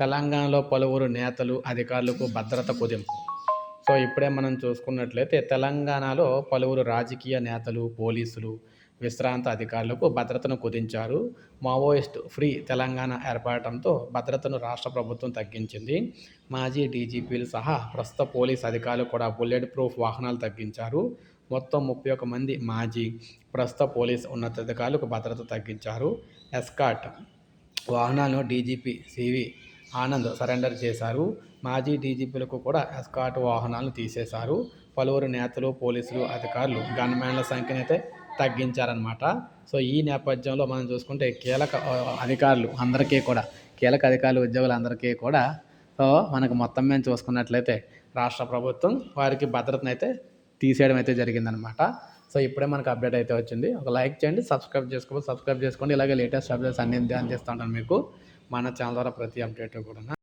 తెలంగాణలో పలువురు నేతలు, అధికారులకు భద్రత కుదింపు. సో, ఇప్పుడే మనం చూసుకున్నట్లయితే తెలంగాణలో పలువురు రాజకీయ నేతలు, పోలీసులు, విశ్రాంత అధికారులకు భద్రతను కుదించారు. మావోయిస్ట్ ఫ్రీ తెలంగాణ ఏర్పడటంతో భద్రతను రాష్ట్ర ప్రభుత్వం తగ్గించింది. మాజీ డీజీపీలు సహా ప్రస్తుత పోలీస్ అధికారులు కూడా బుల్లెట్ ప్రూఫ్ వాహనాలు తగ్గించారు. మొత్తం 31 మంది మాజీ, ప్రస్తుత పోలీస్ ఉన్నతాధికారులకు భద్రత తగ్గించారు. ఎస్కాట్ వాహనాలను డీజీపీ సివి ఆనంద్ సరెండర్ చేశారు. మాజీ డీజీపీలకు కూడా ఎస్కాట్ వాహనాలను తీసేశారు. పలువురు నేతలు, పోలీసులు, అధికారులు గన్‌మ్యాన్ల సంఖ్యనైతే తగ్గించారనమాట. సో, ఈ నేపథ్యంలో మనం చూసుకుంటే కీలక అధికారులు, ఉద్యోగులందరికీ కూడా సో, మనకు మొత్తం మీద చూసుకున్నట్లయితే రాష్ట్ర ప్రభుత్వం వారికి భద్రతనైతే తీసేయడం అయితే జరిగిందనమాట. సో, ఇప్పుడే మనకు అప్డేట్ అయితే వచ్చింది. ఒక లైక్ చేయండి, సబ్స్క్రైబ్ చేసుకోండి. ఇలాగే లేటెస్ట్ అప్డేట్స్ అన్నీ అందిస్తూ ఉంటాను మీకు మన ఛానల్ ద్వారా ప్రతి అప్డేట్ కూడా.